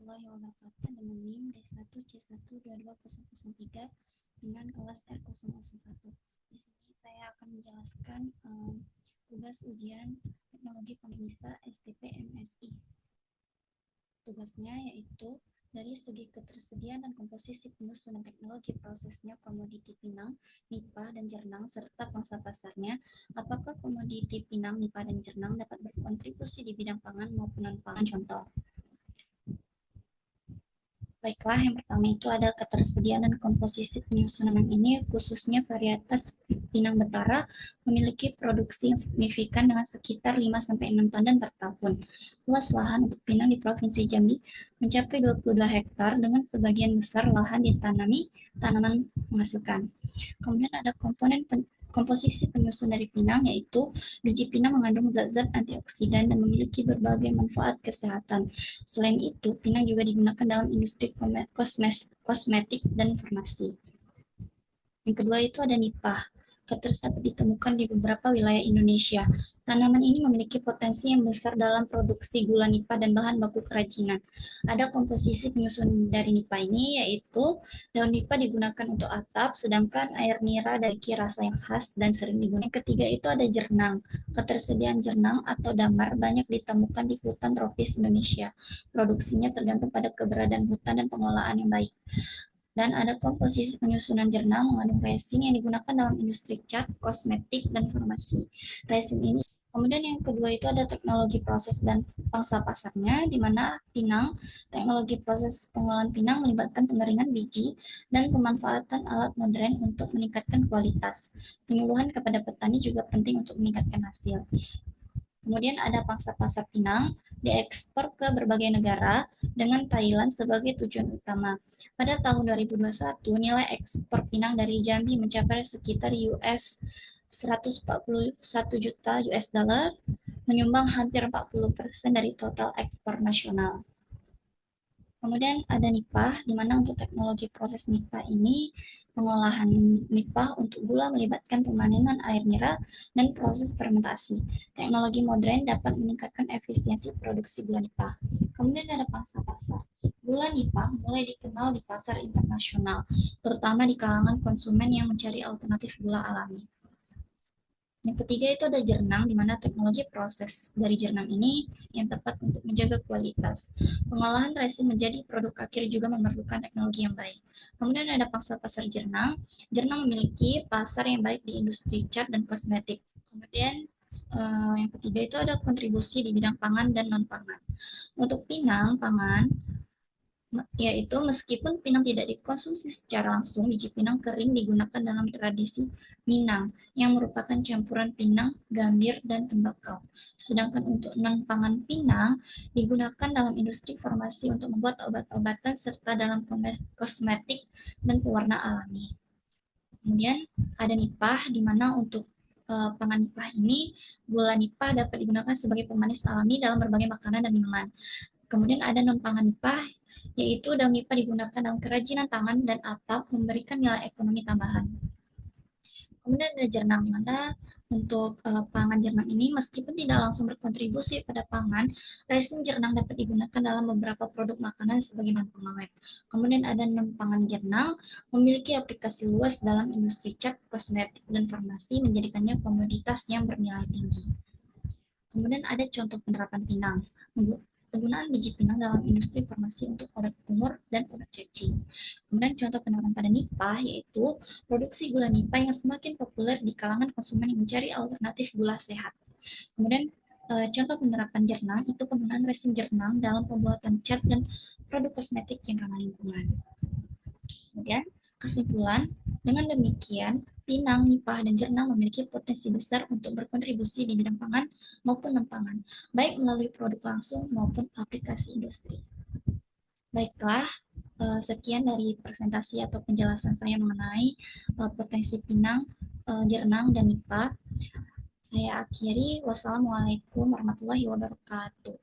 warahmatullahi wabarakatuh dengan NIM D1C1220003 dengan kelas R001. Di sini saya akan menjelaskan tugas ujian teknologi pemirsa STP MSI. Tugasnya yaitu dari segi ketersediaan dan komposisi penyusunan teknologi prosesnya komoditi pinang, nipah, dan jernang, serta pangsa pasarnya, apakah komoditi pinang, nipah, dan jernang dapat berkontribusi di bidang pangan maupun non-pangan. Contoh. Baiklah, yang pertama itu ada ketersediaan dan komposisi penyusunan ini, khususnya varietas pinang betara memiliki produksi yang signifikan dengan sekitar 5-6 ton per tahun. Luas lahan untuk pinang di Provinsi Jambi mencapai 22 hektar dengan sebagian besar lahan ditanami tanaman menghasilkan. Kemudian ada komposisi penyusun dari pinang, yaitu biji pinang mengandung zat-zat antioksidan dan memiliki berbagai manfaat kesehatan. Selain itu, pinang juga digunakan dalam industri kosmetik dan farmasi. Yang kedua itu ada nipah. Dapat ditemukan di beberapa wilayah Indonesia. Tanaman ini memiliki potensi yang besar dalam produksi gula nipah dan bahan baku kerajinan. Ada komposisi penyusun dari nipah ini, yaitu daun nipah digunakan untuk atap, sedangkan air nira memiliki rasa yang khas dan sering digunakan. Yang ketiga itu ada jernang. Ketersediaan jernang atau damar banyak ditemukan di hutan tropis Indonesia. Produksinya tergantung pada keberadaan hutan dan pengelolaan yang baik. Dan ada komposisi penyusunan jernang mengandung resin yang digunakan dalam industri cat, kosmetik, dan farmasi. Resin ini kemudian yang kedua itu ada teknologi proses dan pangsa pasarnya, di mana pinang, teknologi proses pengolahan pinang melibatkan pengeringan biji dan pemanfaatan alat modern untuk meningkatkan kualitas. Penyuluhan kepada petani juga penting untuk meningkatkan hasil. Kemudian ada pangsa pasar pinang, diekspor ke berbagai negara dengan Thailand sebagai tujuan utama. Pada tahun 2021, nilai ekspor pinang dari Jambi mencapai sekitar US 141 juta US dollar, menyumbang hampir 40% dari total ekspor nasional. Kemudian ada nipah, di mana untuk teknologi proses nipah ini, pengolahan nipah untuk gula melibatkan pemanenan air nira dan proses fermentasi. Teknologi modern dapat meningkatkan efisiensi produksi gula nipah. Kemudian ada pangsa pasar. Gula nipah mulai dikenal di pasar internasional, terutama di kalangan konsumen yang mencari alternatif gula alami. Yang ketiga itu ada jernang, di mana teknologi proses dari jernang ini yang tepat untuk menjaga kualitas. Pengolahan resin menjadi produk akhir juga memerlukan teknologi yang baik. Kemudian ada pangsa pasar jernang. Jernang memiliki pasar yang baik di industri cat dan kosmetik. Kemudian yang ketiga itu ada kontribusi di bidang pangan dan non-pangan. Untuk pinang, pangan, yaitu meskipun pinang tidak dikonsumsi secara langsung, biji pinang kering digunakan dalam tradisi Minang yang merupakan campuran pinang, gambir, dan tembakau. Sedangkan untuk non-pangan pinang digunakan dalam industri farmasi untuk membuat obat-obatan serta dalam kosmetik dan pewarna alami. Kemudian ada nipah, di mana untuk pangan nipah ini, gula nipah dapat digunakan sebagai pemanis alami dalam berbagai makanan dan minuman. Kemudian ada non-pangan nipah, yaitu daun nipah digunakan dalam kerajinan tangan dan atap, memberikan nilai ekonomi tambahan. Kemudian ada jernang, di mana untuk pangan jernang ini meskipun tidak langsung berkontribusi pada pangan, resin jernang dapat digunakan dalam beberapa produk makanan sebagai bahan pengawet. Kemudian ada non-pangan jernang, memiliki aplikasi luas dalam industri cat, kosmetik, dan farmasi, menjadikannya komoditas yang bernilai tinggi. Kemudian ada contoh penerapan pinang. Penggunaan biji pinang dalam industri farmasi untuk obat kumur dan obat cacing. Kemudian contoh penerapan pada nipah, yaitu produksi gula nipah yang semakin populer di kalangan konsumen yang mencari alternatif gula sehat. Kemudian contoh penerapan jernang itu penggunaan resin jernang dalam pembuatan cat dan produk kosmetik yang ramah lingkungan. Kemudian kesimpulan, dengan demikian pinang, nipah, dan jernang memiliki potensi besar untuk berkontribusi di bidang pangan maupun non-pangan, baik melalui produk langsung maupun aplikasi industri. Baiklah, sekian dari presentasi atau penjelasan saya mengenai potensi pinang, jernang, dan nipah. Saya akhiri. Wassalamualaikum warahmatullahi wabarakatuh.